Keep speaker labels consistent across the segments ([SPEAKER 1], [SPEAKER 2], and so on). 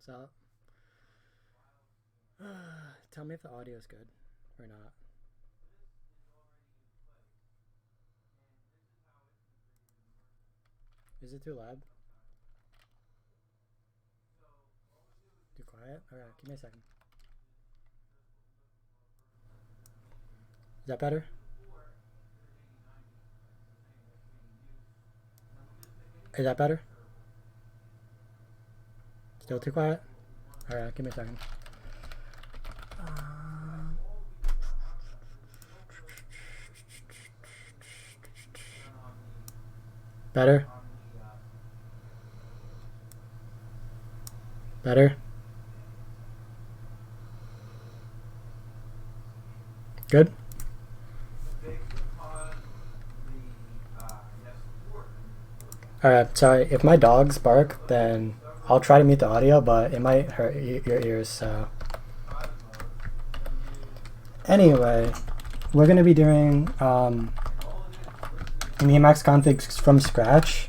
[SPEAKER 1] What's up? Tell me if the audio is good or not. Is it too loud? Too quiet? Alright, give me a second. Is that better? Is that better? Still too quiet? Alright, give me a second. Better? Better? Good? Alright, sorry. If my dogs bark, then I'll try to mute the audio, but it might hurt your ears, so. Anyway, we're going to be doing an Emacs config from scratch.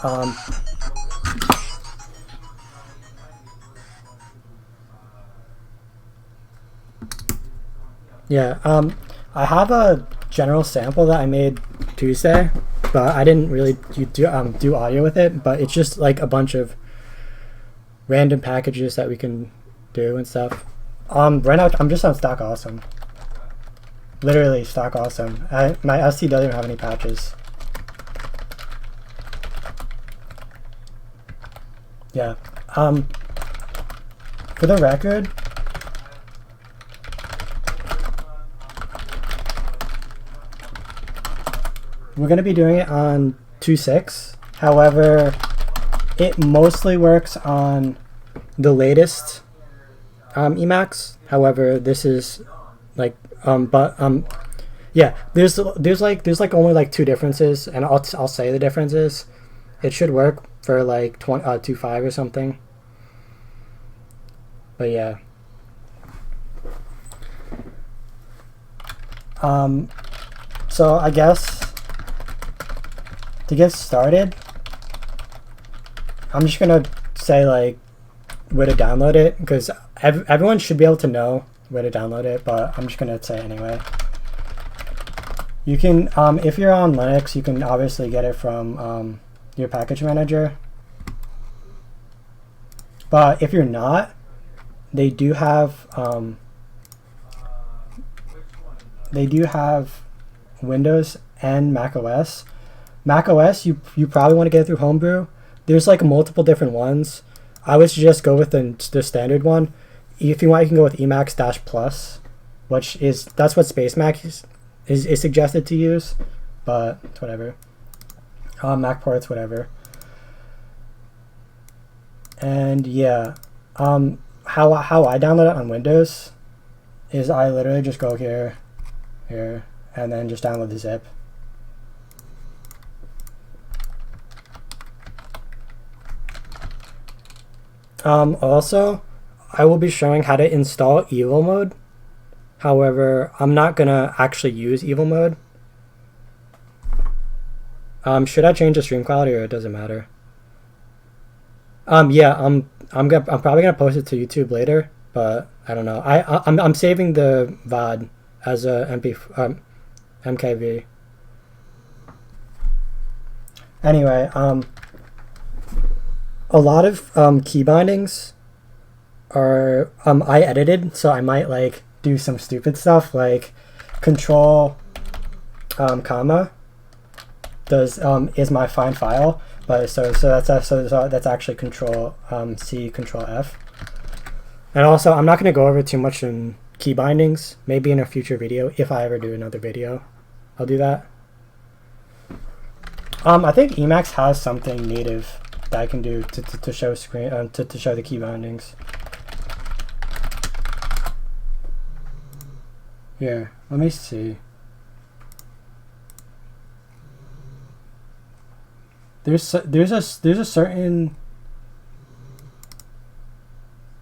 [SPEAKER 1] I have a general sample that I made Tuesday, but I didn't really do audio with it, but it's just like a bunch of random packages that we can do and stuff. Right now I'm just on Stock Awesome. Literally Stock Awesome. My SC doesn't have any patches. Yeah. For the record, we're going to be doing it on 2.6. However, it mostly works on the latest Emacs. However, this is like yeah, there's like only like two differences, and I'll say the differences. It should work for like 2.5 or something. But yeah. So I guess to get started, I'm just gonna say like where to download it, because everyone should be able to know where to download it, but I'm just gonna say it anyway. You can, if you're on Linux, you can obviously get it from your package manager. But if you're not, they do have Windows and Mac OS. Mac OS, you probably want to get it through Homebrew. There's like multiple different ones. I would suggest go with the standard one. If you want, you can go with Emacs-Plus, that's what SpaceMac is suggested to use, but it's whatever. Mac ports, whatever. And yeah, how I download it on Windows is I literally just go here, and then just download the zip. Also, I will be showing how to install evil mode. However, I'm not gonna actually use evil mode. Should I change the stream quality, or it doesn't matter? Yeah, I'm probably gonna post it to YouTube later, but I don't know. I'm saving the VOD as a MKV. Anyway, a lot of key bindings are I edited, so I might like do some stupid stuff like control comma is my find file, but so that's actually control C, control F. And also, I'm not going to go over too much in key bindings. Maybe in a future video, if I ever do another video, I'll do that. I think Emacs has something native that I can do to show screen to show the key bindings. Here, let me see. There's a certain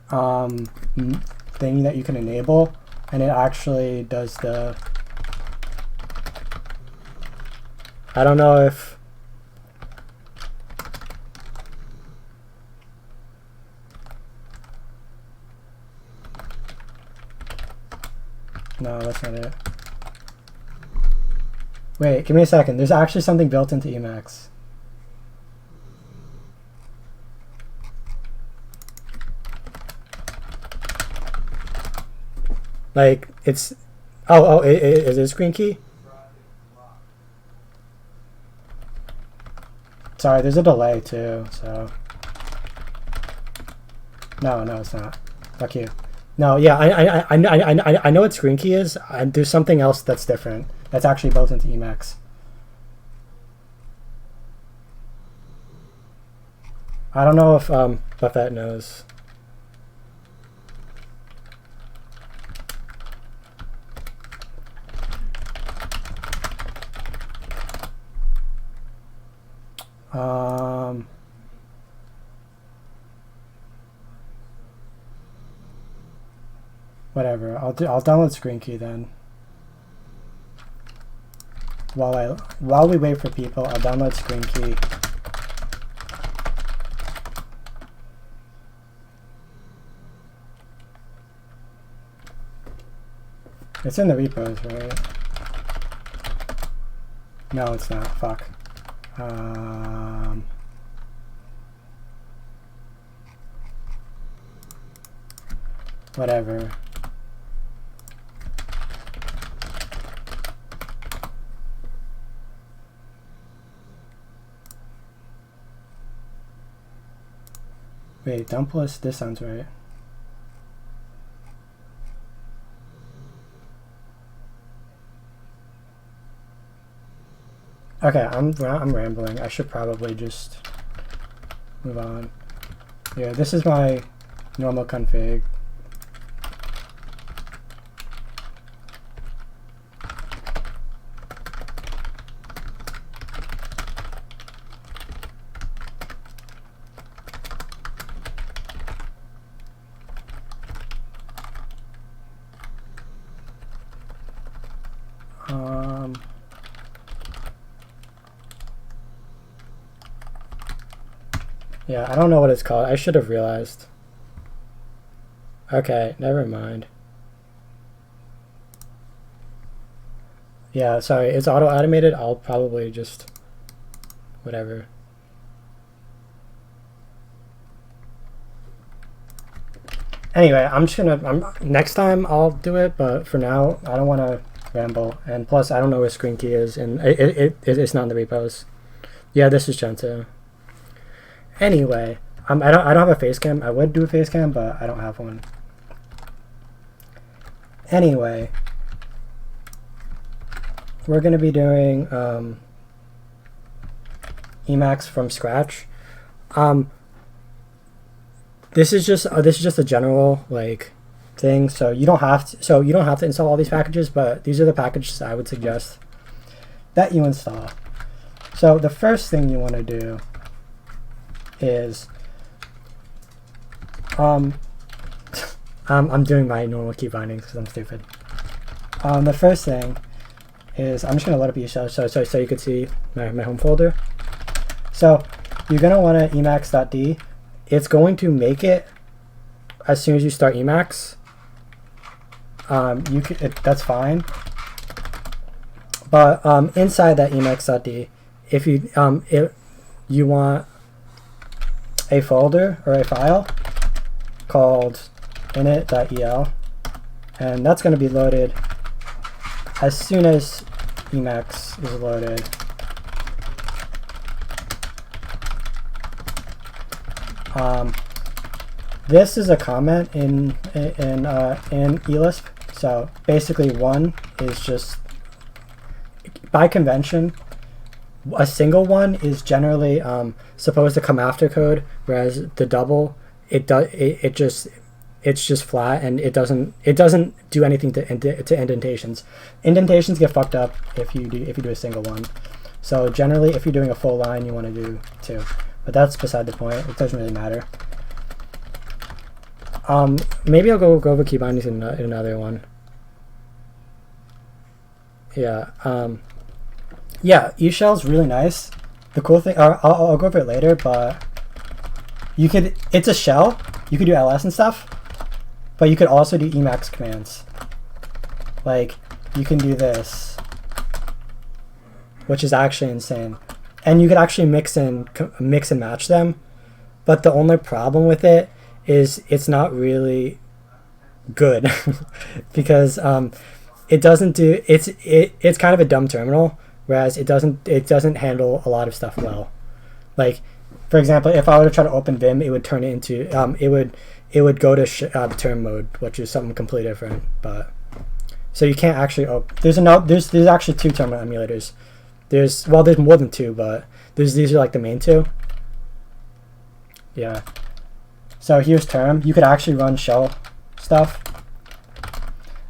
[SPEAKER 1] thing that you can enable, and it actually does the. I don't know if that's not it. Wait, give me a second. There's actually something built into Emacs. Like, it's... Oh, is it a screen key? Sorry, there's a delay too, so... No, it's not. Fuck you. No, yeah, I know what screen key is. There's something else that's different. That's actually built into Emacs. I don't know if Buffett knows. Whatever. I'll download screen key then. While we wait for people, I'll download screen key. It's in the repos, right? No, it's not. Fuck. Whatever. Wait, dump list, this sounds right. Okay, I'm rambling. I should probably just move on. Yeah, this is my normal config. Yeah, I don't know what it's called. I should have realized. Okay, never mind. Yeah, sorry, it's auto-automated. I'll probably just... whatever. Anyway, I'm just gonna... next time I'll do it, but for now, I don't want to ramble. And plus, I don't know where screen key is, and it's not in the repos. Yeah, this is Gentoo. Anyway, I don't have a face cam. I would do a face cam, but I don't have one. Anyway, we're going to be doing Emacs from scratch. This is just a general like thing. So you don't have to install all these packages, but these are the packages I would suggest that you install. So the first thing you want to do is I'm doing my normal key bindings because I'm stupid. The first thing is I'm just gonna load up eShell so you could see my home folder. So you're gonna want to emacs.d. It's going to make it as soon as you start Emacs. That's fine. But inside that emacs.d, if you want a folder or a file called init.el, and that's going to be loaded as soon as Emacs is loaded. This is a comment in eLisp. So basically, one is just by convention. A single one is generally supposed to come after code, whereas the double it's just flat and it doesn't do anything to indentations. Indentations get fucked up if you do a single one. So generally, if you're doing a full line, you want to do two, but that's beside the point. It doesn't really matter. Maybe I'll go over key bindings in another one. Yeah. Yeah, eShell's really nice. The cool thing, I'll go over it later, but it's a shell. You could do ls and stuff, but you could also do Emacs commands. Like, you can do this, which is actually insane. And you could actually mix and match them, but the only problem with it is it's not really good because it doesn't do it's kind of a dumb terminal, whereas it doesn't handle a lot of stuff well. Like, for example, if I were to try to open Vim, it would turn it into it would go to term mode, which is something completely different. But so you can't actually there's actually two terminal emulators. There's more than two, but these are like the main two. Yeah. So here's term. You could actually run shell stuff.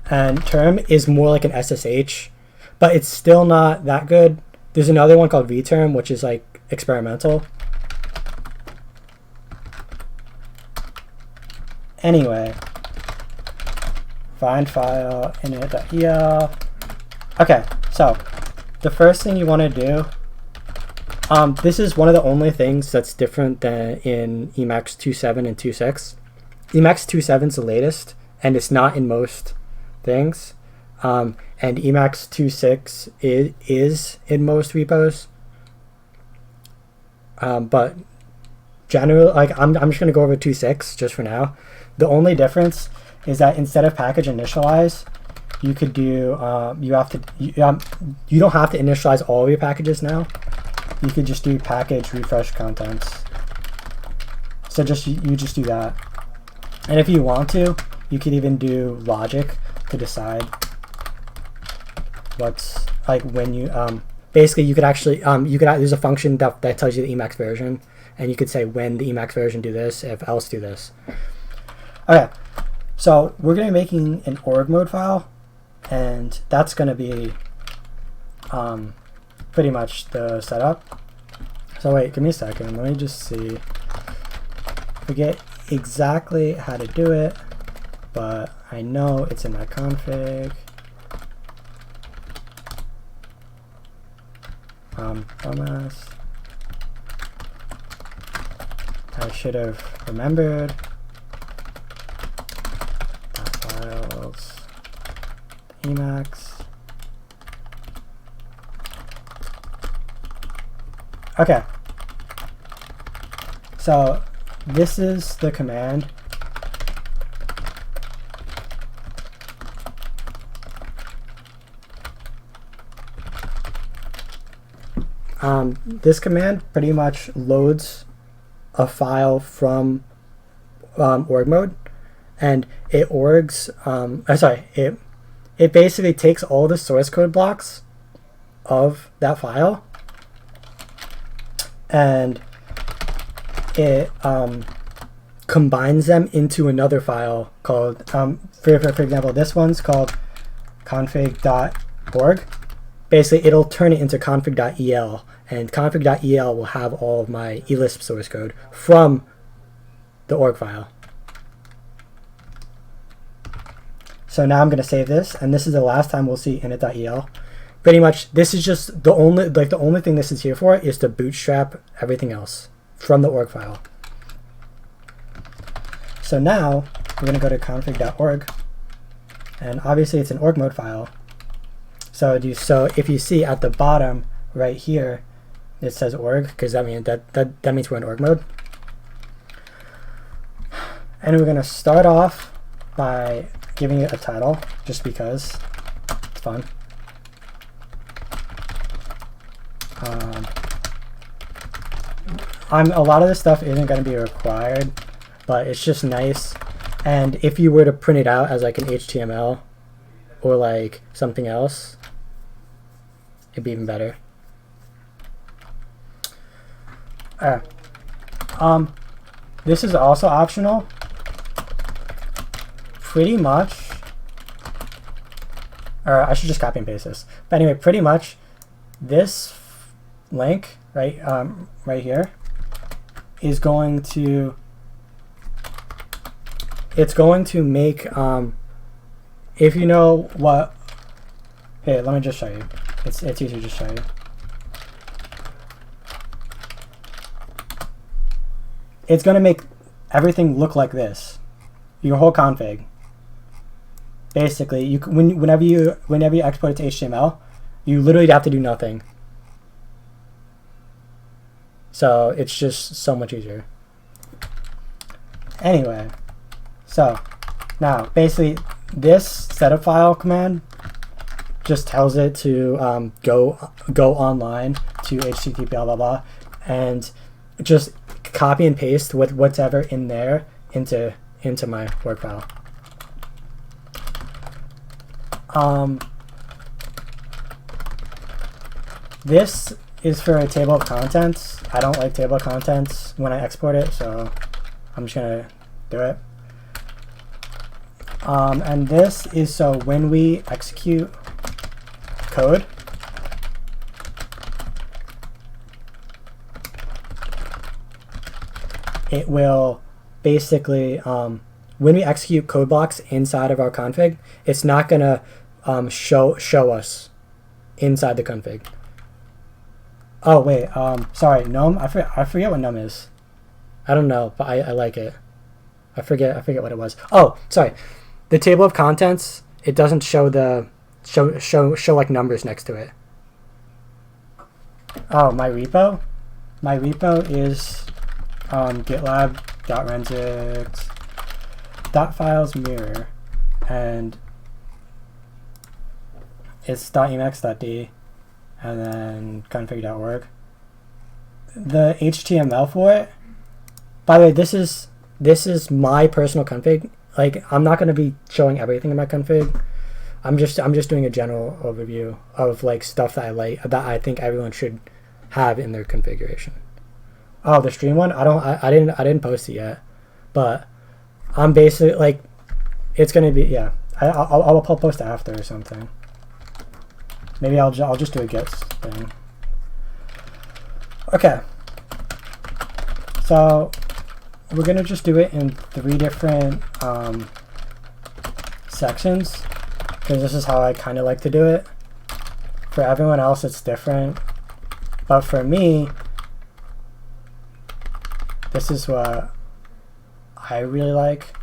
[SPEAKER 1] And term is more like an SSH, but it's still not that good. There's another one called vterm, which is like experimental. Anyway, find file init.el. Okay, so the first thing you want to do, this is one of the only things that's different than in Emacs 2.7 and 2.6. Emacs 2.7 is the latest, and it's not in most things. And Emacs 2.6 is in most repos. But generally, like I'm just gonna go over 2.6 just for now. The only difference is that instead of package initialize, you could do you don't have to initialize all of your packages now. You could just do package refresh contents. So you just do that. And if you want to, you could even do logic to decide what's like when you basically you could actually there's a function that tells you the Emacs version, and you could say when the Emacs version do this, if else do this. Okay, so we're gonna be making an org mode file, and that's gonna be pretty much the setup. So wait, give me a second. Let me just see. Forget exactly how to do it, but I know it's in my config. Dumbass. I should have remembered. Files. Emacs. Okay. So this is the command. This command pretty much loads a file from org mode, and it orgs. It basically takes all the source code blocks of that file, and it combines them into another file called, for example, this one's called config.org. Basically, it'll turn it into config.el, and config.el will have all of my elisp source code from the org file. So now I'm going to save this, and this is the last time we'll see init.el. Pretty much, this is just the only thing this is here for is to bootstrap everything else from the org file. So now we're going to go to config.org, and obviously it's an org mode file. So if you see at the bottom right here, it says org, because that means we're in org mode. And we're going to start off by giving it a title, just because it's fun. A lot of this stuff isn't going to be required, but it's just nice. And if you were to print it out as like an HTML or like something else, it'd be even better. This is also optional. Pretty much, or I should just copy and paste this. But anyway, pretty much, this link right here is going to make if you know what. Here, let me just show you. It's easier to just show you. It's going to make everything look like this. Your whole config. basically whenever you export it to HTML, you literally have to do nothing. So it's just so much easier. Anyway, so now basically this setup file command just tells it to go online to HTTP blah blah blah, and just copy and paste whatever in there into my work file. This is for a table of contents. I don't like table of contents when I export it, so I'm just gonna do it. And this is so when we execute code, it will basically, when we execute code blocks inside of our config, it's not gonna show us inside the config. Oh wait, sorry, num. I forget what num is. I don't know, but I like it. I forget what it was. Oh, sorry. The table of contents, it doesn't show the show like numbers next to it. Oh, my repo. My repo is gitlab.renix.files mirror, and it's .emacs.d, and then config.org. The HTML for it, by the way, this is my personal config. Like, I'm not going to be showing everything in my config. I'm just doing a general overview of like stuff that I like, that I think everyone should have in their configuration. Oh, the stream one, I didn't post it yet, but I'm basically like, it's gonna be, yeah. I'll post it after or something. Maybe I'll just do a get thing. Okay. So we're gonna just do it in 3 different sections, because this is how I kind of like to do it. For everyone else, it's different, but for me, this is what I really like.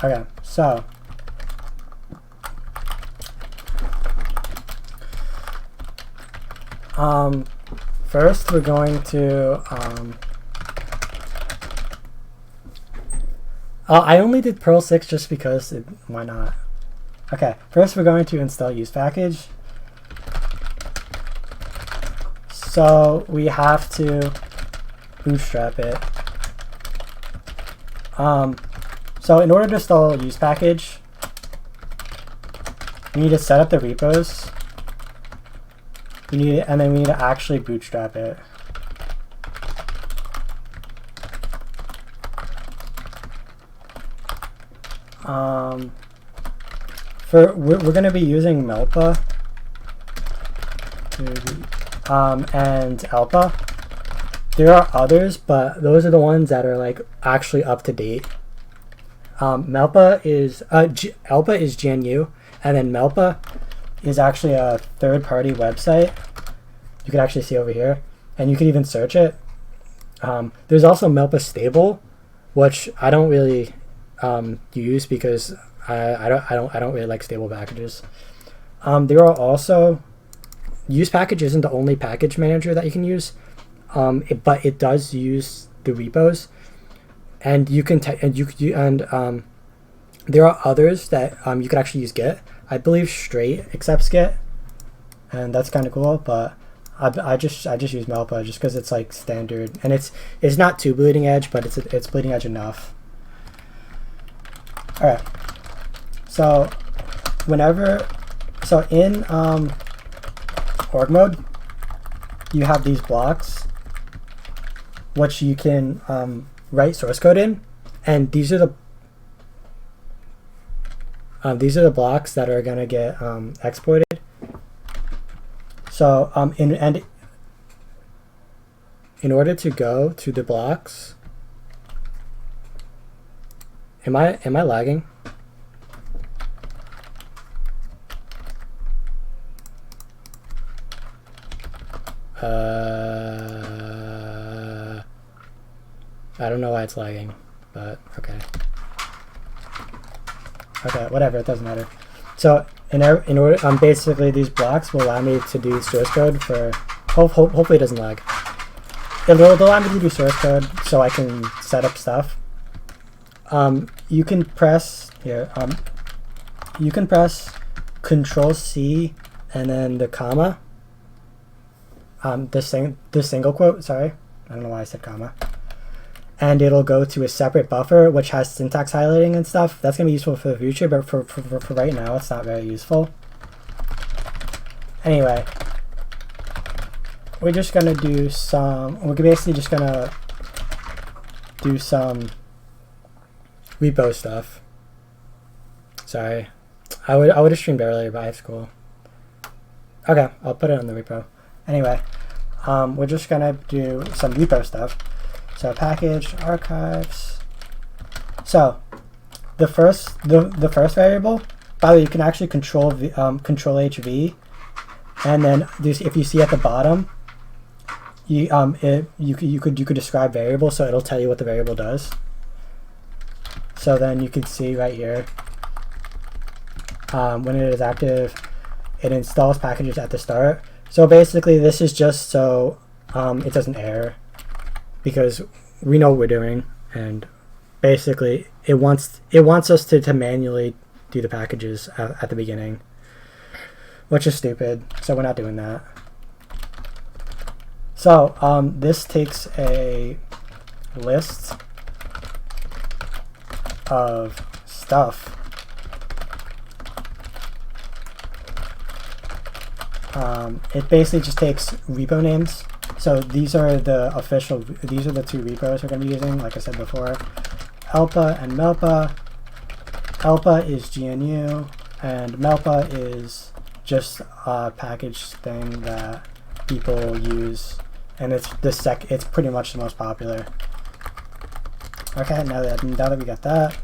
[SPEAKER 1] Okay, so first we're going to I only did Perl 6 just because why not? Okay, first we're going to install use package. So we have to bootstrap it. So in order to install use package, we need to set up the repos. And then we need to actually bootstrap it. We're going to be using Melpa and Elpa. There are others, but those are the ones that are like actually up to date. Elpa is GNU, and then Melpa is actually a third-party website. You can actually see over here, and you can even search it. There's also Melpa Stable, which I don't really use because I don't really like stable packages. There are also, use package isn't the only package manager that you can use, but it does use the repos, and you can there are others that you could actually use Git. I believe Straight accepts Git, and that's kind of cool. But I just use Melpa just because it's like standard, and it's not too bleeding edge, but it's bleeding edge enough. All right. So in org mode, you have these blocks, which you can write source code in, and these are the blocks that are gonna get exported. So in order to go to the blocks, am I lagging? I don't know why it's lagging, but okay. Okay, whatever, it doesn't matter. So in order, basically these blocks will allow me to do source code for, hopefully it doesn't lag. It'll allow me to do source code so I can set up stuff. You can press here. You can press Control C and then the comma. The single quote. Sorry, I don't know why I said comma. And it'll go to a separate buffer which has syntax highlighting and stuff. That's gonna be useful for the future, but for right now, it's not very useful. Anyway, we're just gonna do some. We're basically just gonna do some repo stuff. Sorry, I would have streamed earlier, but I have school. Okay, I'll put it on the repo. Anyway, we're just gonna do some repo stuff. So package archives. So the first variable. By the way, you can actually control HV, and then if you see at the bottom, you could describe variable, so it'll tell you what the variable does. So then you can see right here, when it is active, it installs packages at the start. So basically, this is just so it doesn't error, because we know what we're doing, and basically it wants us to manually do the packages at the beginning, which is stupid. So we're not doing that. So this takes a list of stuff. It basically just takes repo names. So these are the two repos we're going to be using, like I said before. Elpa and Melpa. Elpa is GNU, and Melpa is just a package thing that people use, and it's pretty much the most popular. Okay, now that we got that,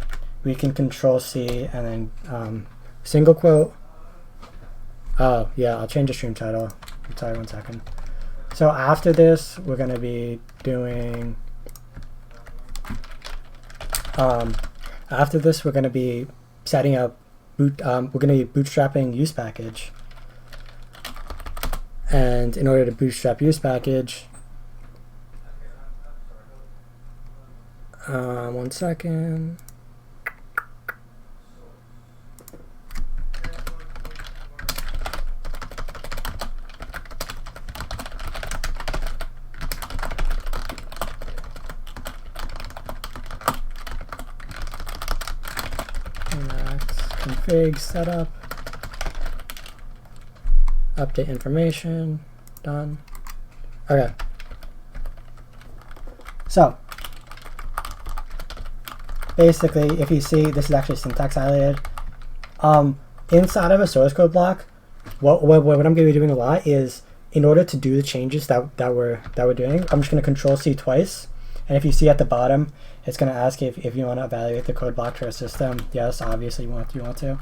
[SPEAKER 1] we can Control C and then single quote. Oh yeah, I'll change the stream title. Sorry, 1 second. So after this, we're going to be doing. After this, we're going to be setting up we're going to be bootstrapping use package. And in order to bootstrap use package, 1 second. Config setup, update information, done. Okay. So basically, if you see, this is actually syntax highlighted. Inside of a source code block, what I'm going to be doing a lot is, in order to do the changes that we're doing, I'm just going to Control C twice. And if you see at the bottom, it's going to ask if you want to evaluate the code block to a system. Yes, obviously you want to.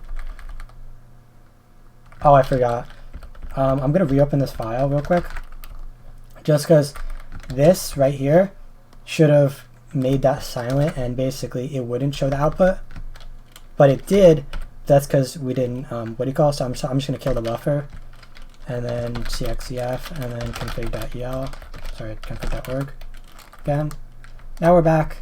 [SPEAKER 1] Oh, I forgot. I'm going to reopen this file real quick, just because this right here should have made that silent, and basically it wouldn't show the output, but it did. That's because we didn't so I'm just going to kill the buffer, and then cxcf, and then config.org again. Now we're back.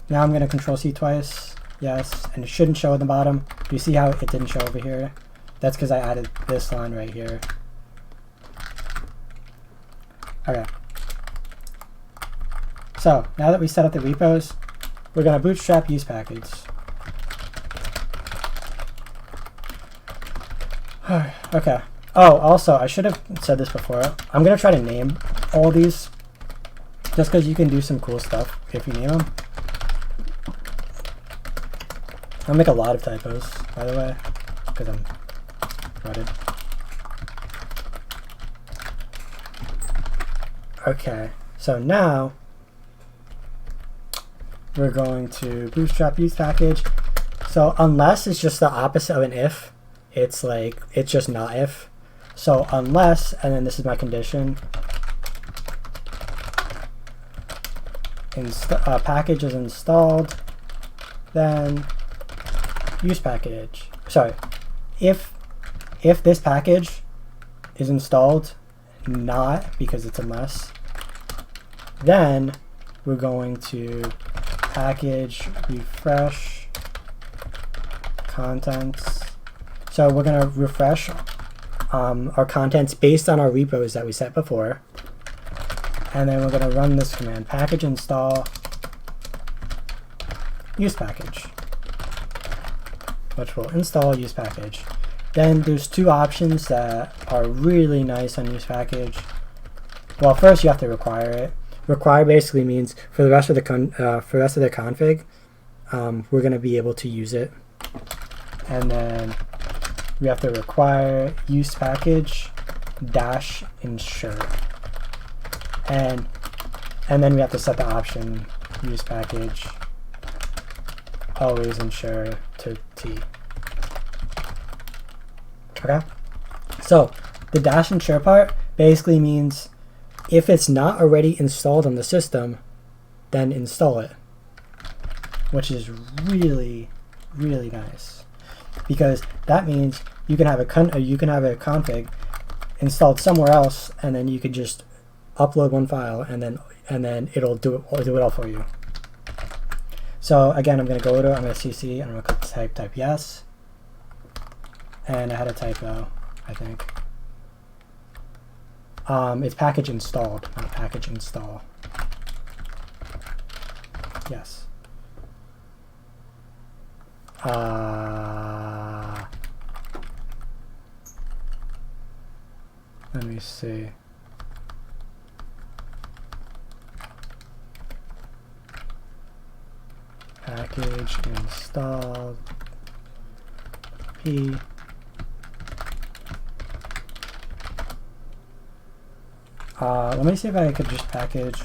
[SPEAKER 1] Now I'm going to Control C twice. Yes, and it shouldn't show at the bottom. Do you see how it didn't show over here? That's because I added this line right here. Okay. So now that we set up the repos, we're going to bootstrap use package. Okay. Oh, also, I should have said this before. I'm going to try to name all these, just because you can do some cool stuff if you name them. I'll make a lot of typos, by the way, because I'm retarded. Okay, so now we're going to bootstrap use package. So unless it's just the opposite of an if, it's just not if. So unless, and then this is my condition, package is installed, then use package. Sorry, if this package is installed, not because it's a mess, then we're going to package refresh contents. So we're going to refresh our contents based on our repos that we set before. And then we're going to run this command, package install use package, which will install use package. Then there's two options that are really nice on use package. Well, first you have to require it. Require basically means for the rest of the config, we're going to be able to use it. And then we have to require use package dash ensure. And then we have to set the option use package always ensure to T. Okay? So the dash ensure part basically means if it's not already installed on the system, then install it, which is really, really nice, because that means you can have a config installed somewhere else, and then you could just upload one file, and then it'll do it all for you. So again, I'm going to CC, and I'm going to click type yes, and I had a typo, I think. It's package installed, not package install. Yes. Let me see. Package installed P. Let me see if I could just package.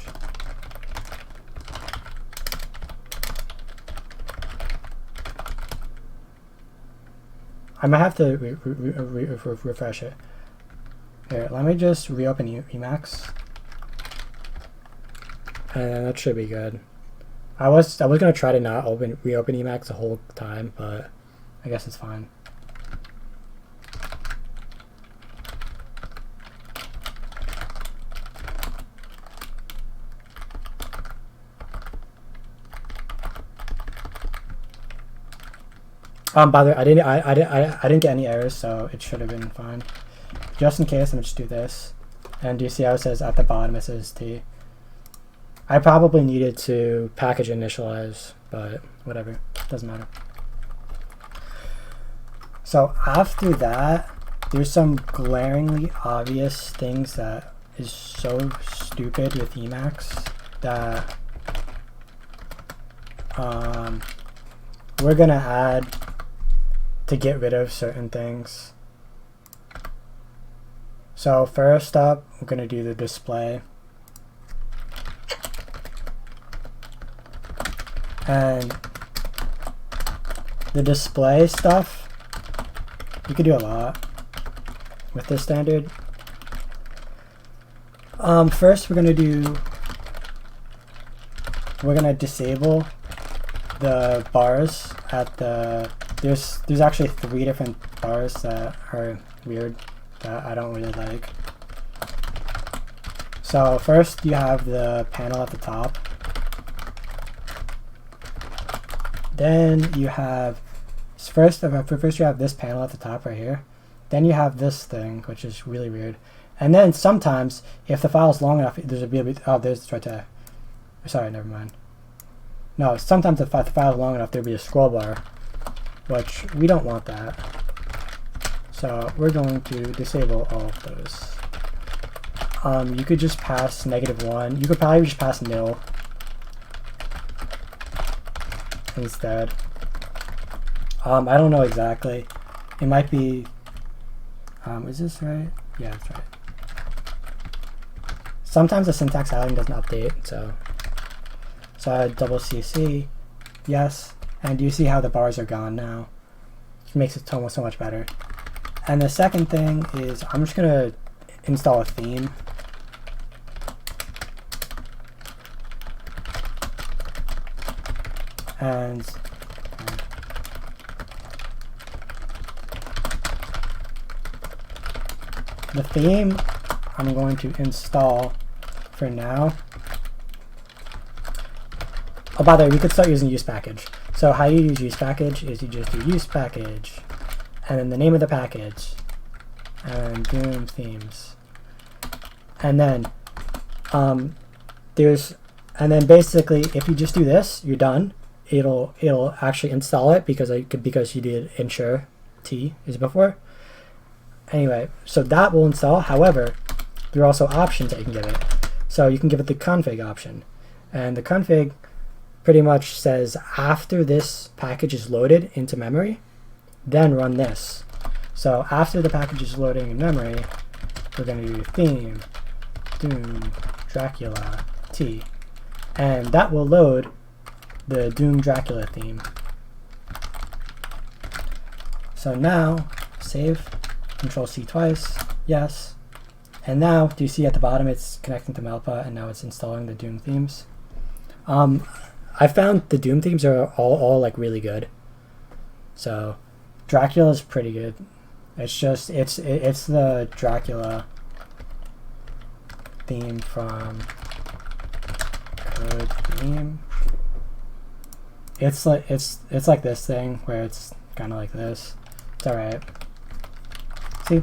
[SPEAKER 1] I might have to refresh it. Here, let me just reopen Emacs, and that should be good. I was gonna try to not reopen Emacs the whole time, but I guess it's fine. By the way, I didn't get any errors, so it should have been fine. Just in case, I'm gonna just do this, and do you see how it says at the bottom it says T? I probably needed to package initialize, but whatever, doesn't matter. So after that, there's some glaringly obvious things that is so stupid with Emacs that we're gonna add to get rid of certain things. So first up, we're gonna do the display. And the display stuff, you could do a lot with this standard. First, we're gonna disable the bars at the. There's actually 3 different bars that are weird that I don't really like. So first, you have the panel at the top. Then you have first you have this panel at the top right here. Then you have this thing, which is really weird. And then sometimes, if the file is long enough, there's it's right there. Sorry, never mind. No, sometimes if the file is long enough, there'll be a scroll bar, which we don't want that. So we're going to disable all of those. You could just pass -1. You could probably just pass nil instead. I don't know exactly. It might be. Is this right? Yeah, that's right. Sometimes the syntax highlighting doesn't update, so I double CC, yes, and you see how the bars are gone now. It makes it so much better. And the second thing is I'm just gonna install a theme. And the theme I'm going to install for now. Oh, by the way, we could start using use package. So how you use use package is you just do use package, and then the name of the package, and Doom themes, and then basically if you just do this, you're done. It'll actually install it because you did ensure t is before. Anyway, so that will install. However, there are also options that you can give it. So you can give it the config option, and the config pretty much says after this package is loaded into memory, then run this. So after the package is loading in memory, we're going to do theme Doom Dracula T, and that will load the Doom Dracula theme. So now save, Control C twice, yes, and now do you see at the bottom it's connecting to Melpa, and now it's installing the Doom themes. I found the Doom themes are all like really good. So Dracula is pretty good. It's just it's the Dracula theme from Code Theme. It's like this thing where it's kind of like this. It's alright. See?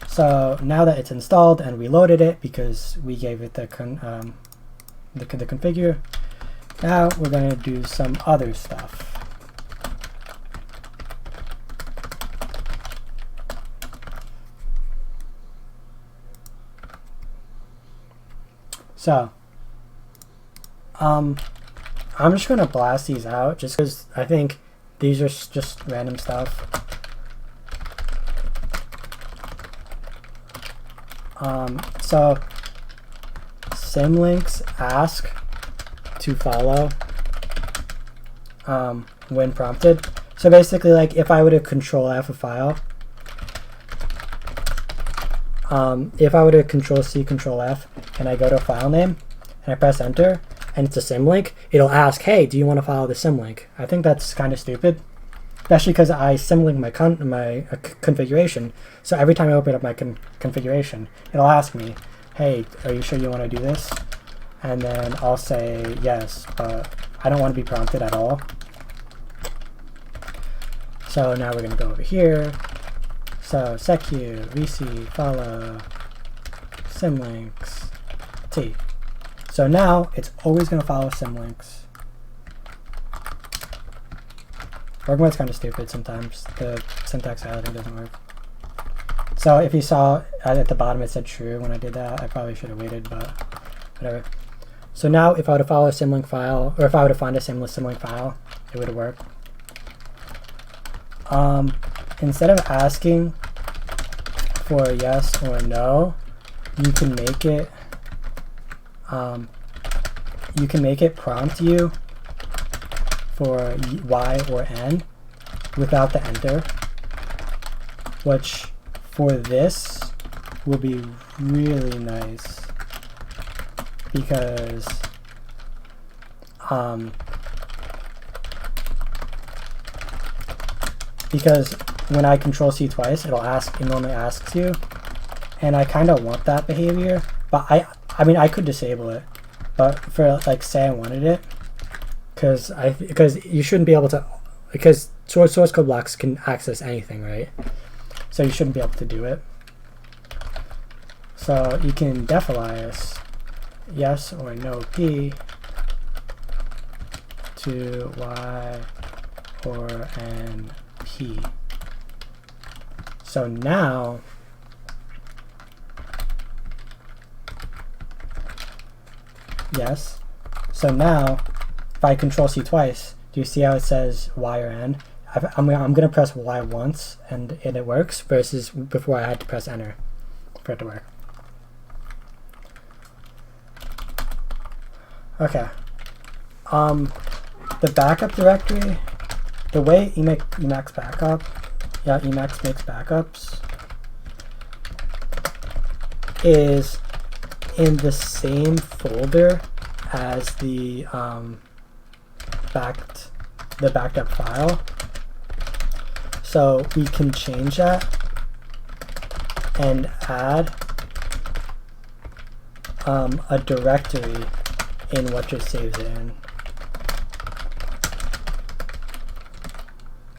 [SPEAKER 1] So now that it's installed and we loaded it because we gave it the configure, now we're going to do some other stuff. So I'm just going to blast these out just because I think these are just random stuff. So symlinks ask to follow when prompted. So basically, like if I were to Control F a file, if I were to Control C, Control F, and I go to a file name and I press enter and it's a symlink, it'll ask, hey, do you want to follow the symlink? I think that's kind of stupid, especially because I symlink my configuration. So every time I open up my configuration, it'll ask me, hey, are you sure you want to do this? And then I'll say yes, but I don't want to be prompted at all. So now we're going to go over here. So secu, vc, follow, symlinks, t. So now it's always going to follow symlinks. Working with kind of stupid sometimes. The syntax highlighting doesn't work. So if you saw at the bottom it said true when I did that, I probably should have waited, but whatever. So now if I were to follow a symlink file, or if I were to find a symlink file, it would have worked. Instead of asking for a yes or a no, you can make it prompt you for Y or N without the enter, which for this will be really nice because when I Control C twice, it normally asks you, and I kind of want that behavior, but I mean I could disable it, but for like say I wanted it, because you shouldn't be able to, because source code blocks can access anything, right? So you shouldn't be able to do it. So you can def alias yes or no p to y or n p. So now yes. So now if I Control C twice, do you see how it says Y or N? I'm going to press Y once and it works, versus before I had to press enter for it to work. Okay. The backup directory, the way Emacs makes backups is in the same folder as the backed up file. So we can change that and add a directory in what just saves it in.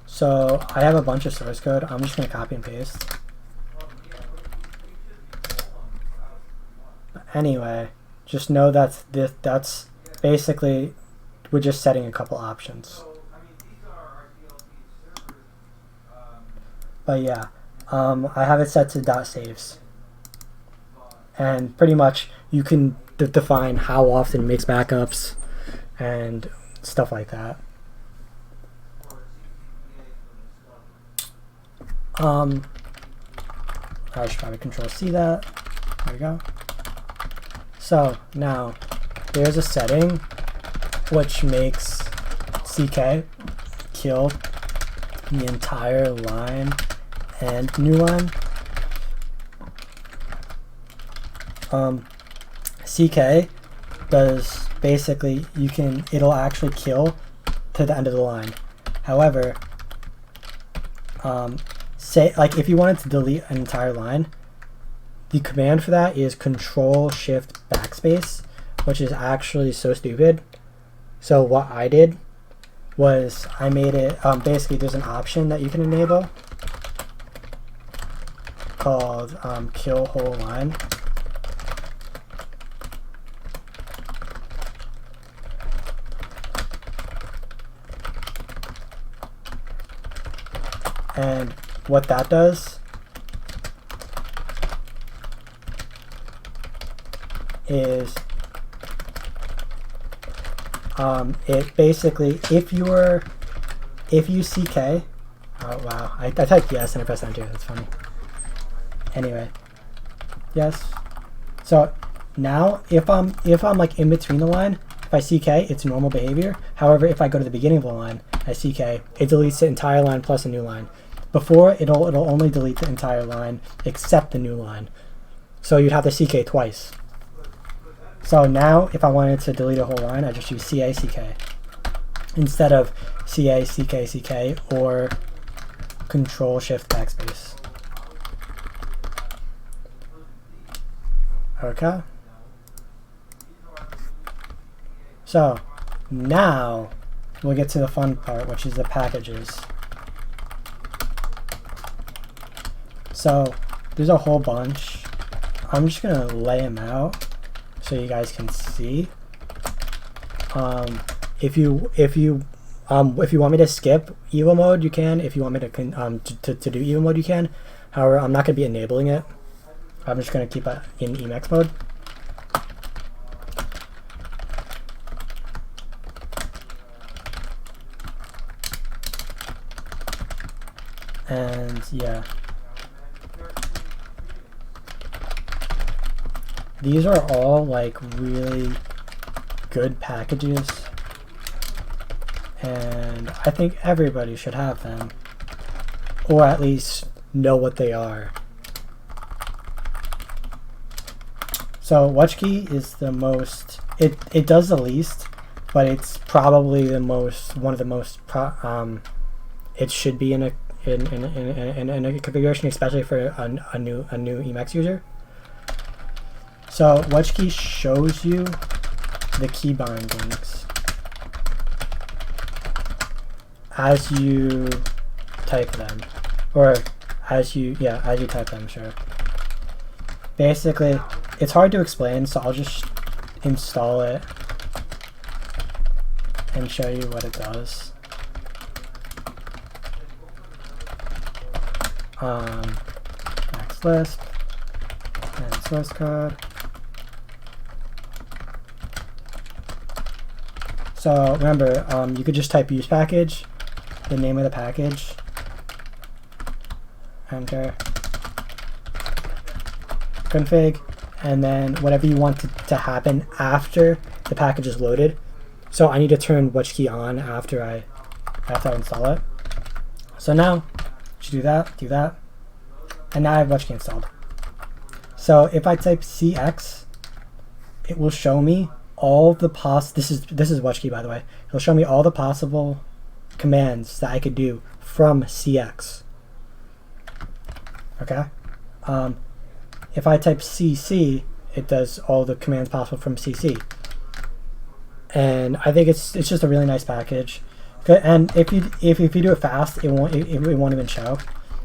[SPEAKER 1] So I have a bunch of source code. I'm just going to copy and paste. Anyway, just know that's basically, we're just setting a couple options. But yeah, I have it set to .saves. And pretty much you can define how often it makes backups and stuff like that. I should probably Control-C that. There we go. So now there's a setting which makes CK kill the entire line and new line. CK does basically, it'll actually kill to the end of the line. However, say like if you wanted to delete an entire line, the command for that is Control-Shift-Backspace, which is actually so stupid. So what I did was I made it, basically there's an option that you can enable called kill whole line. And what that does is it basically, if you CK, oh wow, I typed yes and I pressed enter, that's funny. Anyway, yes. So now if I'm like in between the line, if I CK, it's normal behavior. However, if I go to the beginning of the line, I CK, it deletes the entire line plus a new line. Before, it'll only delete the entire line except the new line. So you'd have to CK twice. So now, if I wanted to delete a whole line, I just use CA CK instead of CA CK CK or Control-Shift-Backspace. Okay. So now we'll get to the fun part, which is the packages. So there's a whole bunch. I'm just gonna lay them out so you guys can see. If you want me to skip Evo mode, you can. If you want me to do Evo mode, you can. However, I'm not gonna be enabling it. I'm just gonna keep it in Emacs mode. And yeah. These are all like really good packages, and I think everybody should have them, or at least know what they are. So WatchKey is the most, it does the least, but it's probably the most, one of the most it should be in a configuration, especially for a new Emacs user. So WatchKey shows you the key bindings as you type them, or as you type them, sure. Basically, it's hard to explain, so I'll just install it and show you what it does. Max list and source code. So remember, you could just type use package, the name of the package, enter, config, and then whatever you want to happen after the package is loaded. So I need to turn WatchKey on after I install it. So now, just do that, and now I have WatchKey installed. So if I type CX, it will show me all the this is WatchKey, by the way. It'll show me all the possible commands that I could do from CX. Okay. if I type cc, it does all the commands possible from cc. And I think it's just a really nice package. And if you do it fast, it won't even show.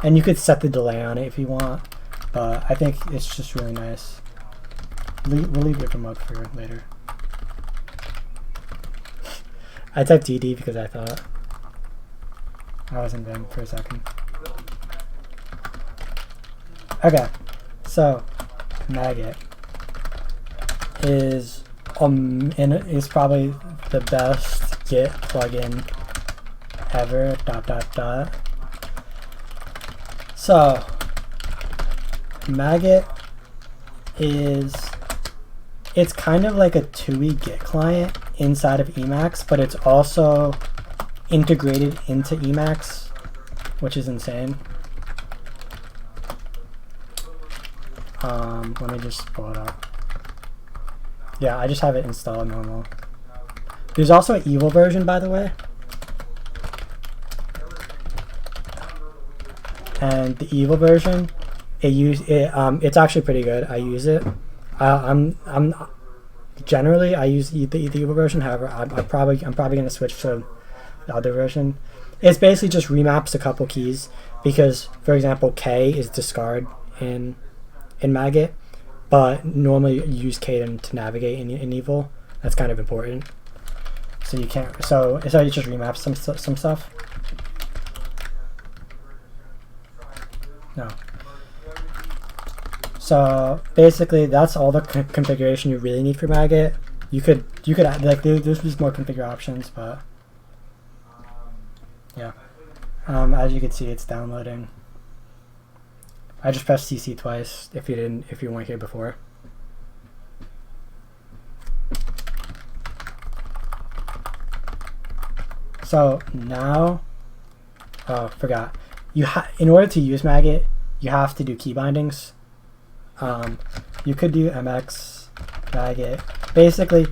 [SPEAKER 1] And you could set the delay on it if you want, but I think it's just really nice. We'll leave it for mug for later. I typed DD because I thought I was in Vim for a second. Okay, so Maggot is probably the best Git plugin ever. ... So Maggot it's kind of like a TUI Git client inside of Emacs, but it's also integrated into Emacs, which is insane. Let me just pull it up. Yeah, I just have it installed normal. There's also an evil version, by the way. And the evil version, it's actually pretty good. I use it. Generally I use the evil version. However, I'm probably gonna switch to the other version. It's basically just remaps a couple keys because, for example, K is discard in Maggot, but normally you use K to navigate in evil. That's kind of important. So you can't. So it just remaps some stuff. No. So basically, that's all the configuration you really need for Maggot. You could add, like, there's more configure options, but yeah. As you can see, it's downloading. I just pressed CC twice if you weren't here before. So now, forgot. In order to use Maggot, you have to do key bindings. You could do mx Maggot. Basically,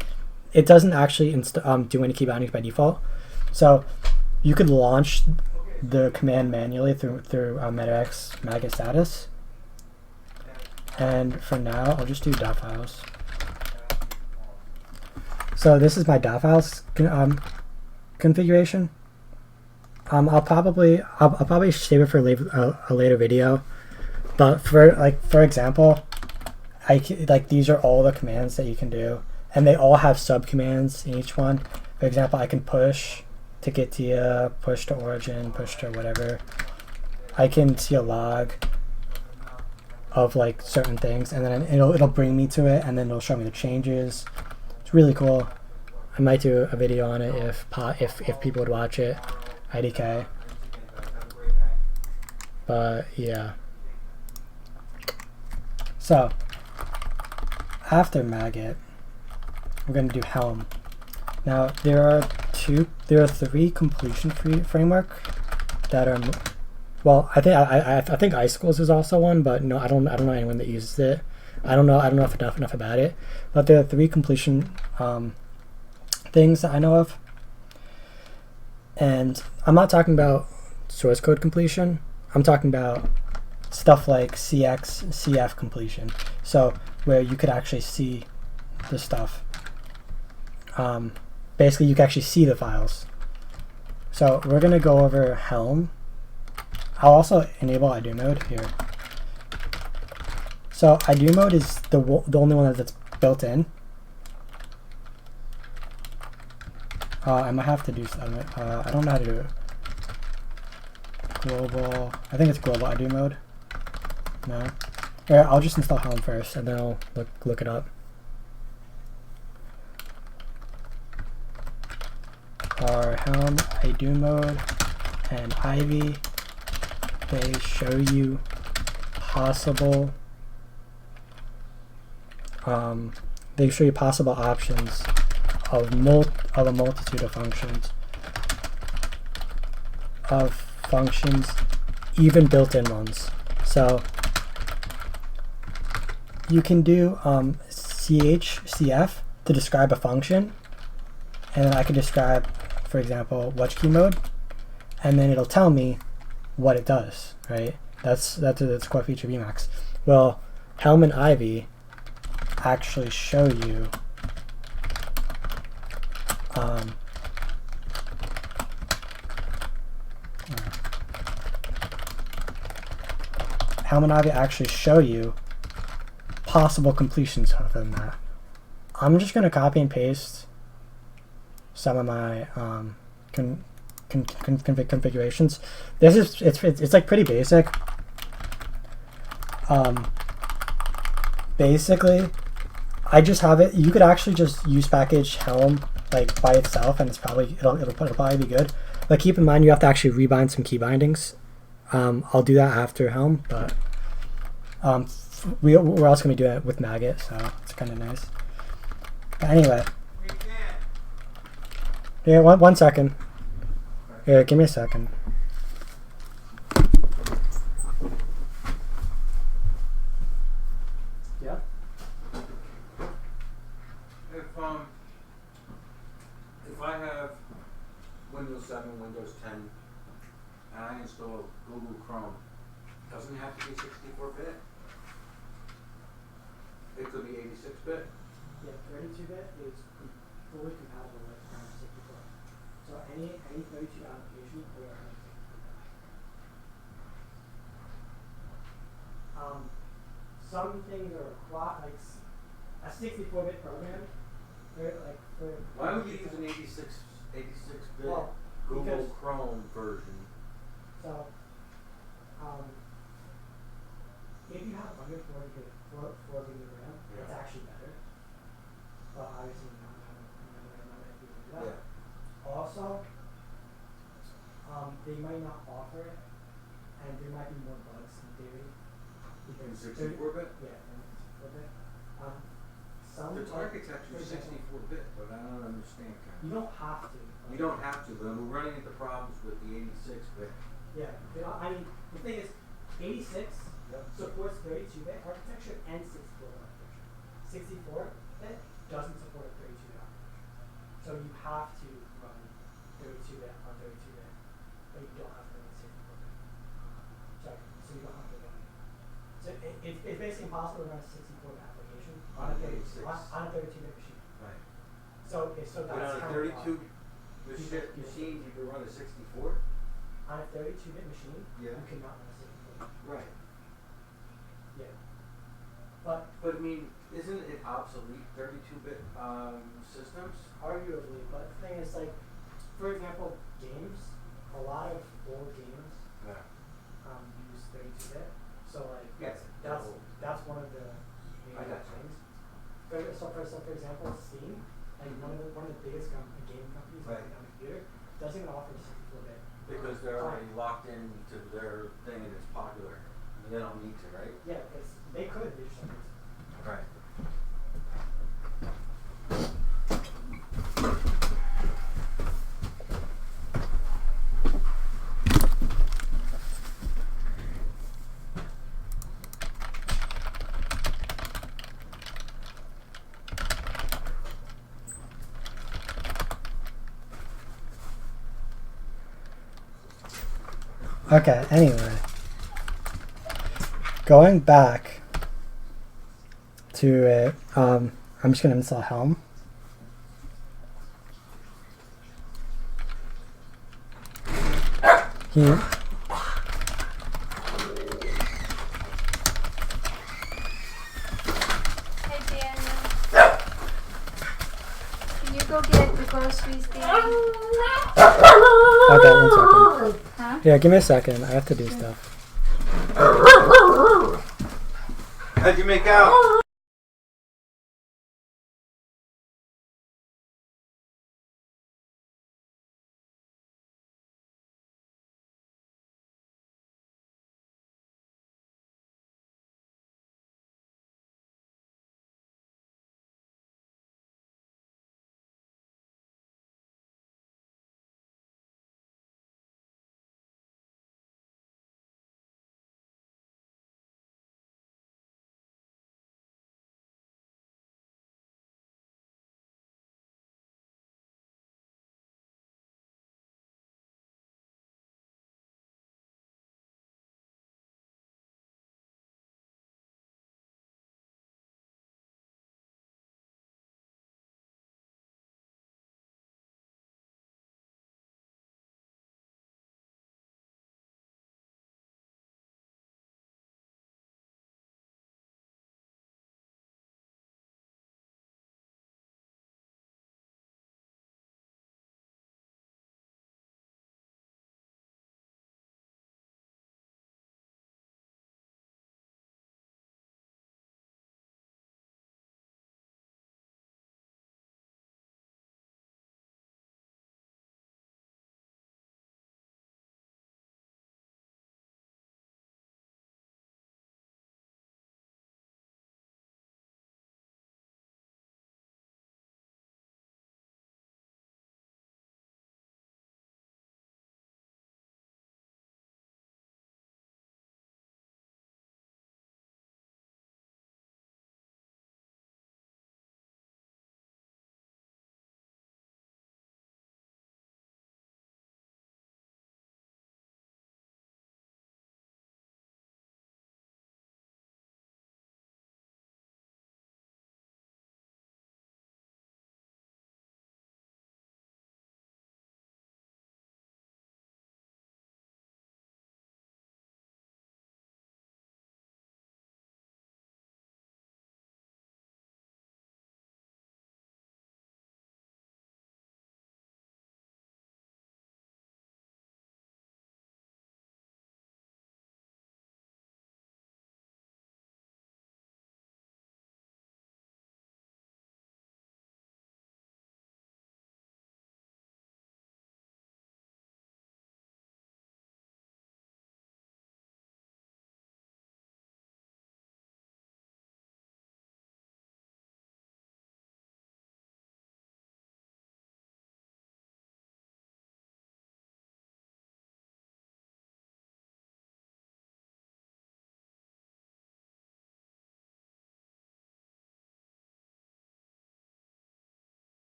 [SPEAKER 1] it doesn't actually do any key bindings by default. So you could launch the command manually through metax Maggot status. And for now, I'll just do .files. So this is my .files configuration. I'll probably save it for a later video. But for example, these are all the commands that you can do, and they all have sub commands in each one. For example, I can push to get to you, push to origin, push to whatever. I can see a log of like certain things, and then it'll bring me to it, and then it'll show me the changes. It's really cool. I might do a video on it if people would watch it. IDK. But yeah. So after Maggot, we're going to do Helm. Now there are three completion framework that are, well, I think Icicles is also one, but no, I don't know anyone that uses it. I don't know enough about it. But there are three completion things that I know of. And I'm not talking about source code completion. I'm talking about stuff like CX, CF completion. So where you could actually see the stuff. Basically, you can actually see the files. So we're going to go over Helm. I'll also enable IDO mode here. So IDO mode is the only one that's built in. I might have to do something. I don't know how to do it. Global. I think it's global IDO mode. No. Yeah, I'll just install Helm first, and then I'll look it up. Our Helm IDO mode and Ivy. They show you possible. They show you possible options of a multitude of functions, even built-in ones. So you can do CF to describe a function, and then I can describe, for example, watch key mode, and then it'll tell me what it does. Right? That's a core feature of Emacs. Well, Helm and Ivy actually show you Helm and Ivy actually show you possible completions within that. I'm just going to copy and paste some of my configurations. This is it's like pretty basic. Basically, I just have it. You could actually just use package Helm like by itself, and it's probably it'll probably be good. But keep in mind you have to actually rebind some key bindings. I'll do that after Helm, but we're also gonna do it with Maggot, so it's kind of nice. But anyway, yeah, one second. Yeah, give me a second. Yeah.
[SPEAKER 2] If I have Windows 7, Windows 10, and I install Google Chrome, doesn't it have to be 64-bit? It could be 86-bit.
[SPEAKER 1] Yeah, 32-bit is fully compatible with 64. So any 32 application will run 64. Some things are like a 64-bit program.
[SPEAKER 2] Why would you use an 86-bit Google Chrome version?
[SPEAKER 1] So, if you have under 4 gig of RAM, it's actually better. But obviously not if you do that. Yeah. Also, they might not offer it, and there might be more bugs in theory.
[SPEAKER 2] In 64-bit?
[SPEAKER 1] Yeah, in 64-bit.
[SPEAKER 2] The architecture is 64-bit, but I don't understand.
[SPEAKER 1] You don't have to.
[SPEAKER 2] You don't have to, but we're running into problems with the 86-bit.
[SPEAKER 1] Yeah, I mean, the thing is, 86 supports 32-bit architecture and 64-bit architecture. 64-bit doesn't support a 32-bit architecture. So you have to run 32-bit on 32-bit, but you don't have to run 64-bit. Sorry, so you don't have to run. So it's basically impossible to run a 64-bit application on a 32-bit machine.
[SPEAKER 2] Right.
[SPEAKER 1] So that's
[SPEAKER 2] but on a 32 machine, you can run a 64?
[SPEAKER 1] On a 32-bit machine,
[SPEAKER 2] you
[SPEAKER 1] cannot run a 64-bit.
[SPEAKER 2] Right.
[SPEAKER 1] Yeah. But
[SPEAKER 2] I mean, isn't it obsolete 32-bit systems?
[SPEAKER 1] Arguably, but the thing is, like, for example, games. A lot of old games use 32-bit. So like that's one of the main things. So for example, Steam, like one of the biggest game companies on the computer, doesn't even offer 64-bit.
[SPEAKER 2] Because they're already locked into their thing and it's popular. They don't need to, right?
[SPEAKER 1] Yeah, they could, they just don't need to.
[SPEAKER 2] Right.
[SPEAKER 1] Okay, anyway. Going back to it, I'm just going to install Helm. Here.
[SPEAKER 3] Hey Daniel. Can you go get the groceries, Daniel?
[SPEAKER 1] Okay, 1 second.
[SPEAKER 3] Huh?
[SPEAKER 1] Yeah, give me a second. I have to do stuff.
[SPEAKER 2] How'd you make out?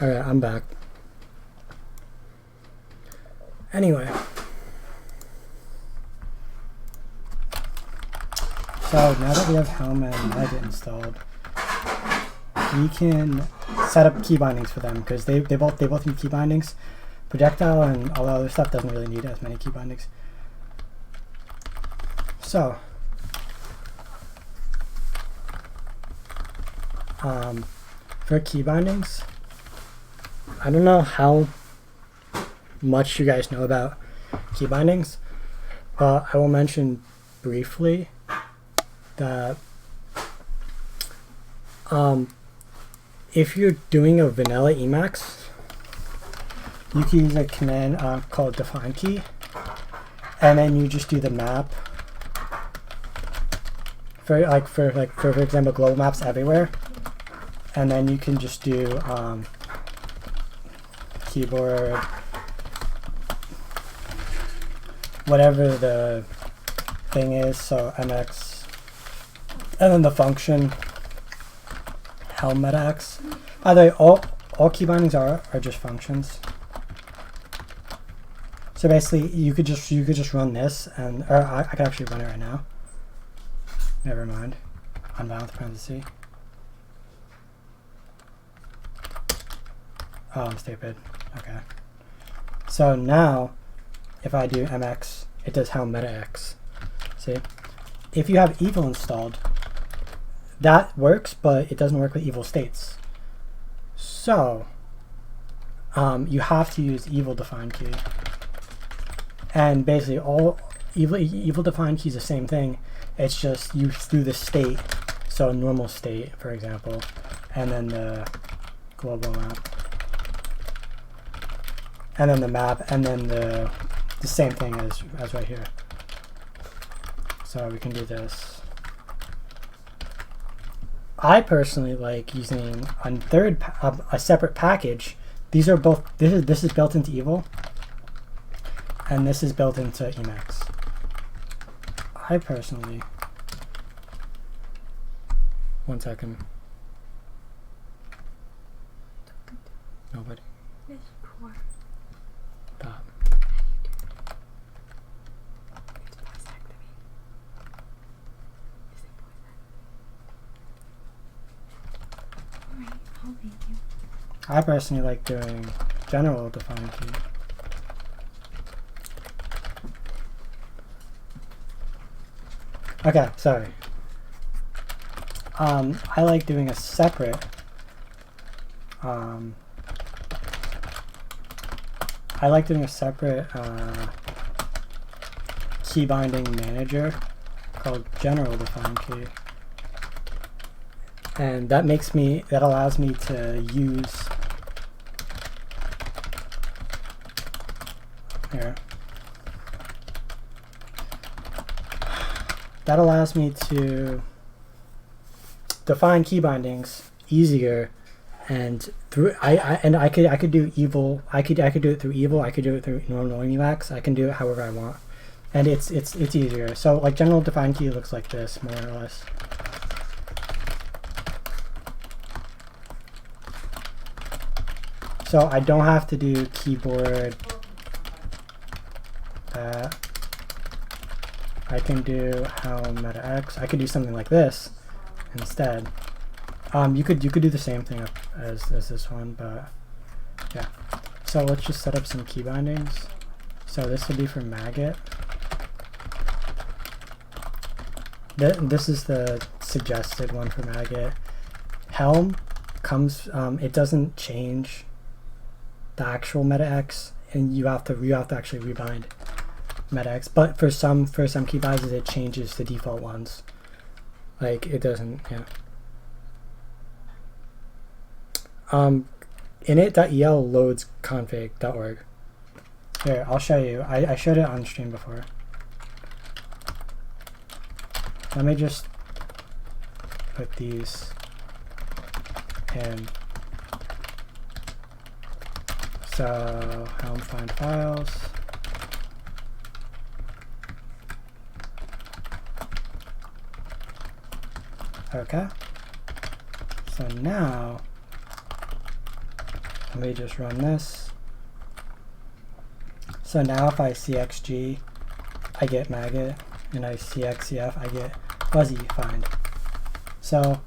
[SPEAKER 1] Alright, I'm back. Anyway. So now that we have Helm and Maggot installed, we can set up key bindings for them because they both need key bindings. Projectile and all the other stuff doesn't really need as many key bindings. So for key bindings, I don't know how much you guys know about key bindings, but I will mention briefly that if you're doing a vanilla Emacs, you can use a command called define key, and then you just do the map for example global maps everywhere, and then you can just do keyboard whatever the thing is, so mx, and then the function helm metax. By the way, all key bindings are just functions. So basically, you could just run this, and or I could actually run it right now. Never mind. Unbound with parenthesis. Oh, I'm stupid. Okay. So now, if I do mx, it does helm metax. See? If you have evil installed, that works, but it doesn't work with evil states. So you have to use evil define key. And basically all evil define key is the same thing. It's just you do the state, so normal state, for example, and then the global map, and then the map, and then the same thing as right here. So we can do this. I personally like using a separate package. These are both. This is built into Evil, and this is built into Emacs. I personally. One second. Nobody. Stop. I personally like doing general define key. Okay, sorry. I like doing a separate key binding manager called general define key. And that allows me to use here. That allows me to define key bindings easier, and I could do evil. I could do it through evil. I could do it through normal Emacs. I can do it however I want, and it's easier. So like general define key looks like this, more or less. So I don't have to do keyboard that. I can do helm metax. I could do something like this instead. You could do the same thing as this one, but yeah. So let's just set up some key bindings. So this will be for maggot. This is the suggested one for maggot. Helm comes. It doesn't change the actual metax, and you have to actually rebind metax. But for some key bindings, it changes the default ones. Like it doesn't. Yeah. Init.el loads config.org. Here, I'll show you. I showed it on stream before. Let me just put these in. So helm find files. Okay. So now Let me just run this. So now if I cxg, I get maggot, and I cxcf, I get fuzzy find. So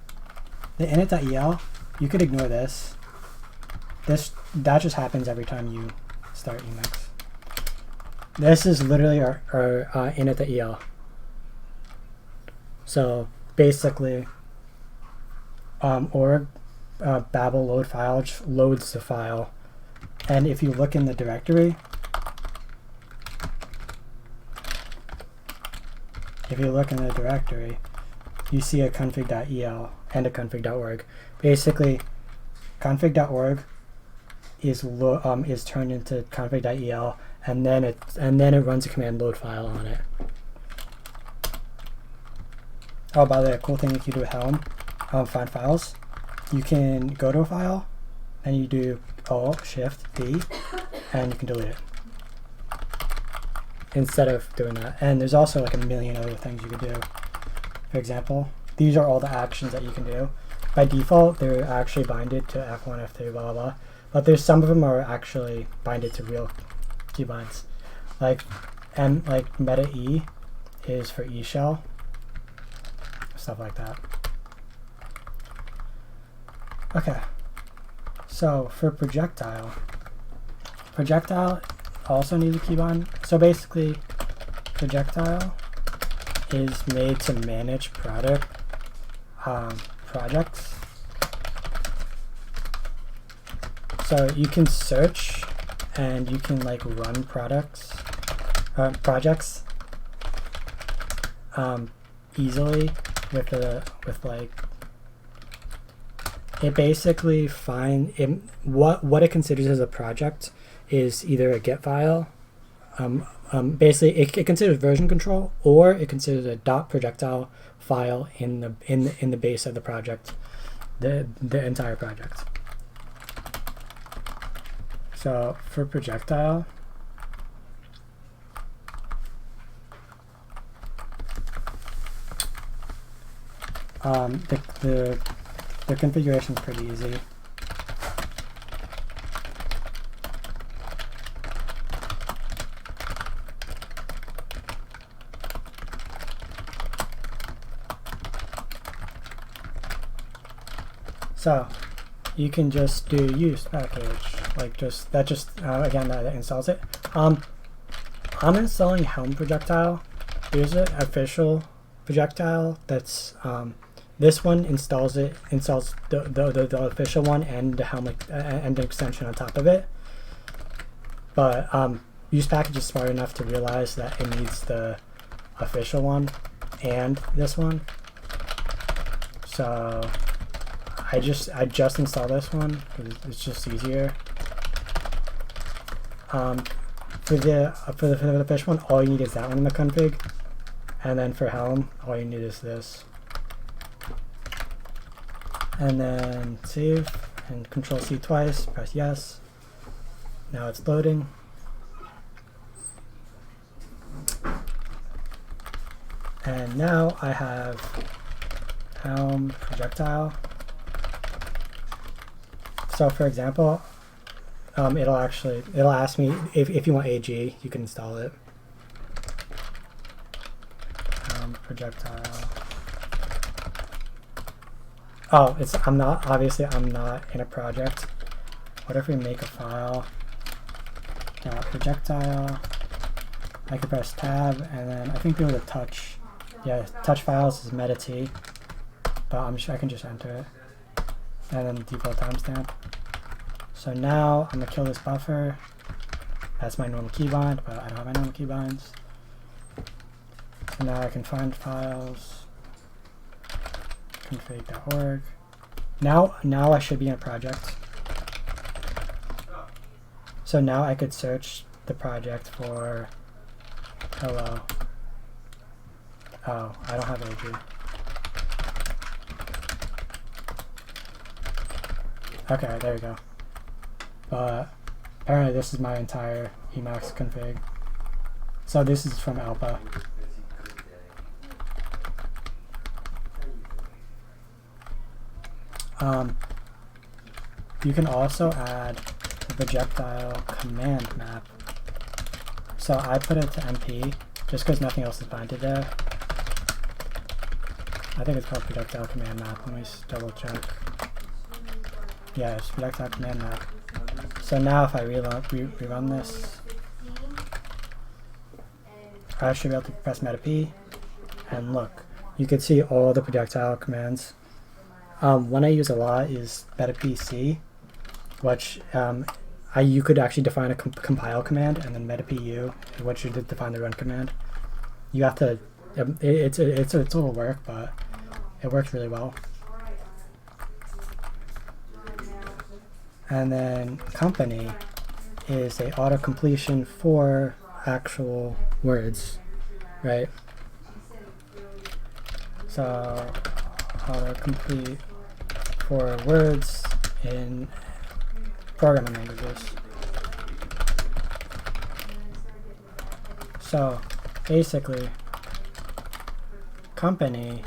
[SPEAKER 1] the init.el, you could ignore this. That just happens every time you start Emacs. This is literally our init.el. So basically, org babel load file loads the file, and if you look in the directory, you see a config.el and a config.org. Basically, config.org is turned into config.el, and then it runs a command load file on it. Oh, by the way, a cool thing you can do with Helm, find files. You can go to a file, and you do Alt-Shift-D, and you can delete it instead of doing that. And there's also like a million other things you could do. For example, these are all the actions that you can do. By default, they're actually binded to F1, F3, blah, blah, blah. But there's some of them are actually binded to real keybinds. Like meta E is for E shell, stuff like that. Okay, so for projectile also needs a keybind. So basically, projectile is made to manage projects. So you can search and you can like run projects easily with like it basically what it considers as a project is either a get file. Basically, it considers version control, or it considers a .projectile file in the base of the project, the entire project. So for projectile, the configuration is pretty easy. So you can just do use package, like again that installs it. I'm installing Helm projectile. There's an official projectile that's this one installs the official one and the Helm and the extension on top of it. But use package is smart enough to realize that it needs the official one and this one. So I just install this one because it's just easier. For the official one, all you need is that one in the config, and then for Helm, all you need is this. And then save and Control C twice. Press yes. Now it's loading. And now I have Helm projectile. So for example, it'll ask me if you want AG, you can install it. Projectile. Oh, I'm not in a project. What if we make a file? Projectile. I could press tab, and then I think there was a touch. Yeah, touch files is meta T, but I can just enter it, and then default timestamp. So now I'm gonna kill this buffer. That's my normal keybind, but I don't have my normal keybinds. So now I can find files, config.org. Now I should be in a project. So now I could search the project for hello. Oh, I don't have AG. Okay, there we go. But apparently this is my entire Emacs config. So this is from Alpa. you can also add a projectile command map. So I put it to MP just because nothing else is binded there. I think it's called projectile command map. Let me double check. Yeah, it's projectile command map. So now if I rerun this, I should be able to press meta P, and look, you can see all the projectile commands. One I use a lot is meta PC, which you could actually define a compile command, and then meta PU, which should define the run command. You have to. It's a little work, but it works really well. And then company is a auto completion for actual words, right? So autocomplete for words in programming languages. So basically, company,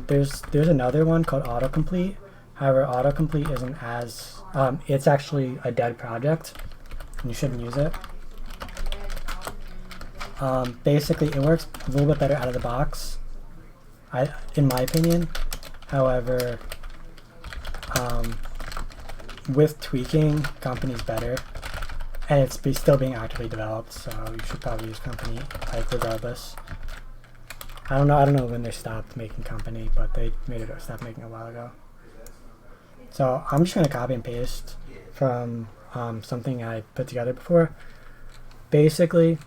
[SPEAKER 1] there's another one called autocomplete. However, autocomplete isn't as it's actually a dead project, and you shouldn't use it. Basically, it works a little bit better out of the box, in my opinion. However, with tweaking, company's better, and it's still being actively developed. So you should probably use company, like, regardless. I don't know when they stopped making company, but they made it stop making it a while ago. So I'm just gonna copy and paste from something I put together before. Basically,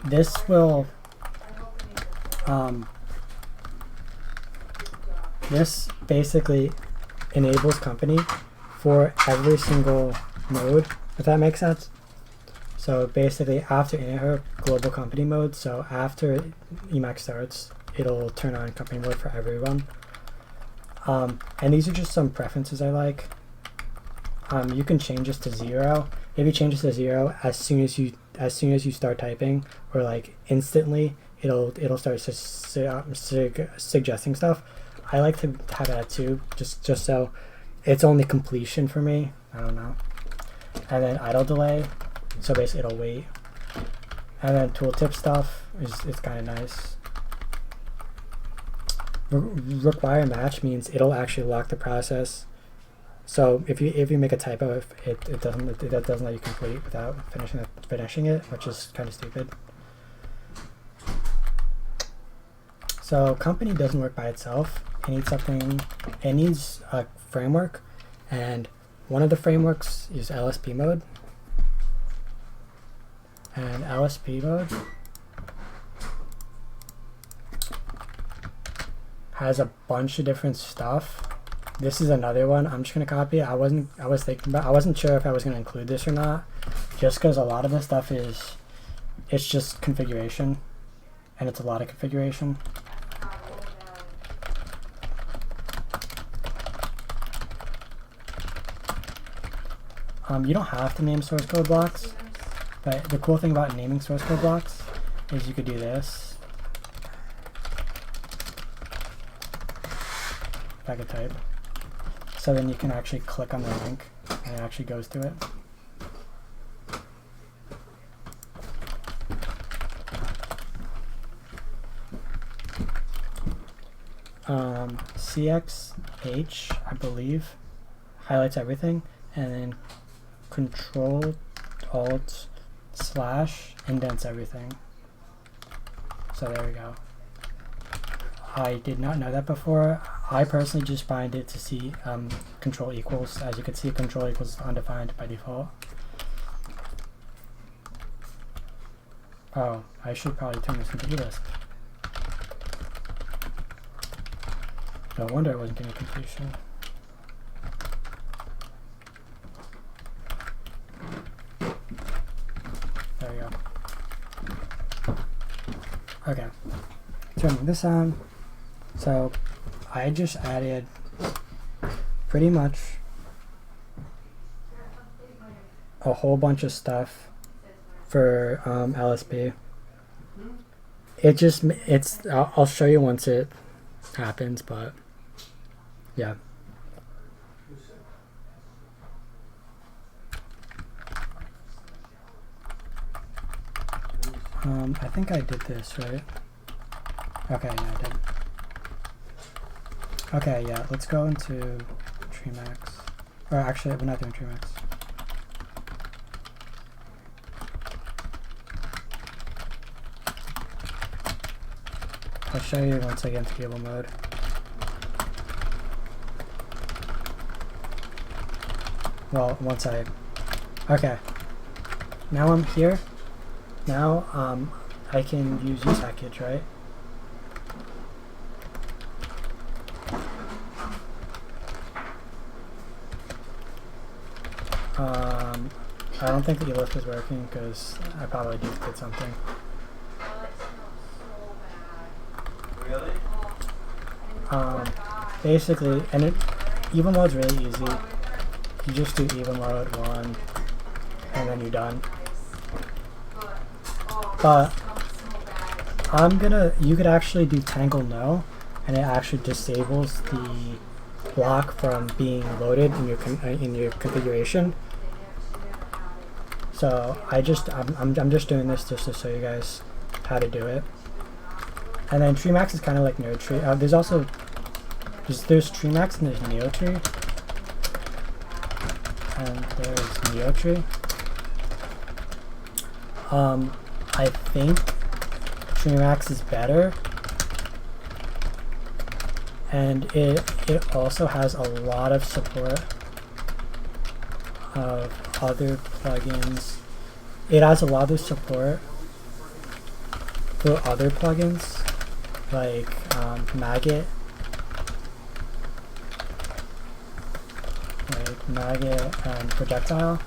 [SPEAKER 1] this will this basically enables company for every single mode, if that makes sense. So basically, after init global company mode, so after Emacs starts, it'll turn on company mode for everyone. And these are just some preferences I like. You can change this to 0. If you change this to 0, as soon as you start typing, or like instantly, it'll start suggesting stuff. I like to have it at 2, just so it's only completion for me. I don't know. And then idle delay, so basically it'll wait. And then tooltip stuff is kind of nice. Require match means it'll actually lock the process. So if you make a typo, it doesn't let you complete without finishing it, which is kind of stupid. So company doesn't work by itself. It needs a framework, and one of the frameworks is lsp-mode. And lsp-mode has a bunch of different stuff. This is another one. I'm just gonna copy it. I wasn't sure if I was gonna include this or not, just because a lot of this stuff it's just configuration, and it's a lot of configuration. You don't have to name source code blocks, but the cool thing about naming source code blocks is you could do this. If I could type. So then you can actually click on the link and it actually goes to it. CXH, I believe, highlights everything, and then Control Alt / indents everything. So there we go. I did not know that before. I personally just bind it to see control equals. As you can see, control equals is undefined by default. Oh, I should probably turn this into eLisp. No wonder it wasn't getting completion. There we go. Okay, turning this on. So I just added pretty much a whole bunch of stuff for LSP. I'll show you once it happens, but yeah. I think I did this, right? Okay, yeah, I did. Okay, yeah, let's go into Emacs. Or actually, we're not doing Emacs. I'll show you once I get into cable mode. Well, once I... Okay. Now I'm here. Now, I can use package, right? I don't think the elif is working because I probably just did something.
[SPEAKER 2] Really?
[SPEAKER 1] Basically, and even mode's really easy. You just do even mode 1, and then you're done. But you could actually do tangle no, and it actually disables the block from being loaded in your configuration. So I'm just doing this just to show you guys how to do it. And then Emacs is kind of like NeoTree. There's also there's Emacs and there's NeoTree, and there's NeoTree. I think Emacs is better, and it also has a lot of support of other plugins. It has a lot of support for other plugins like Maggot, and Projectile.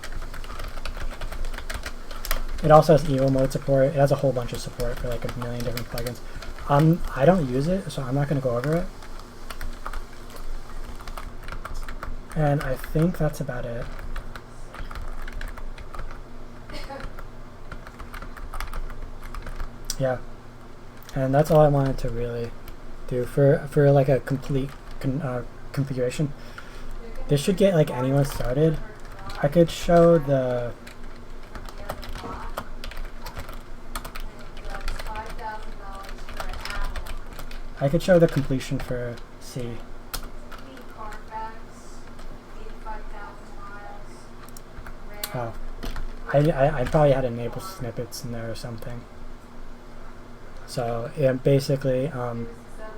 [SPEAKER 1] It also has Evo mode support. It has a whole bunch of support for like a million different plugins. I don't use it, so I'm not going to go over it. And I think that's about it. Yeah, and that's all I wanted to really do for like a complete configuration. This should get like anyone started. I could show the completion for C. Oh, I probably had enabled snippets in there or something. So yeah, basically,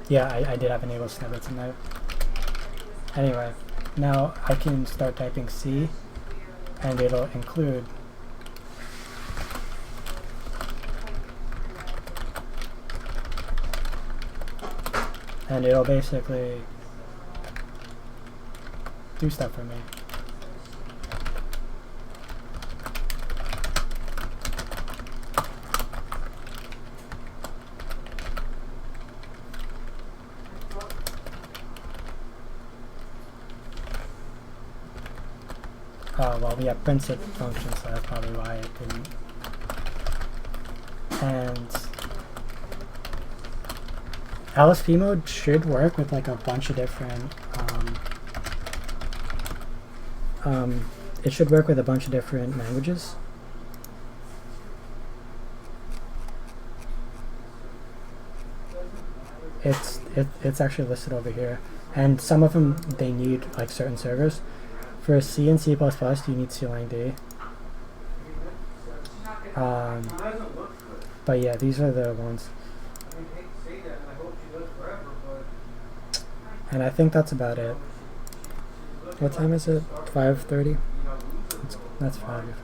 [SPEAKER 1] yeah, I did have enabled snippets in there. Anyway, now I can start typing C, and it'll include and it'll basically do stuff for me. Oh, well, we have printed functions, so that's probably why it didn't. And lsp-mode should work with like a bunch of different it should work with a bunch of different languages. It's actually listed over here, and some of them they need like certain servers. For C and C++, you need CLangD. But yeah, these are the ones. And I think that's about it. What time is it? 5:30? That's probably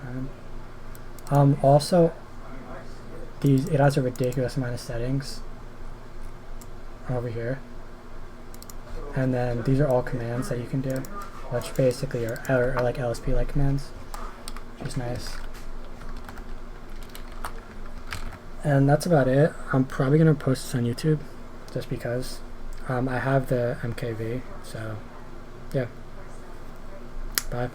[SPEAKER 1] fine. Also, it has a ridiculous amount of settings over here. And then these are all commands that you can do, which basically are like LSP-like commands, which is nice. And that's about it. I'm probably going to post this on YouTube, just because. I have the MKV, so yeah. Bye.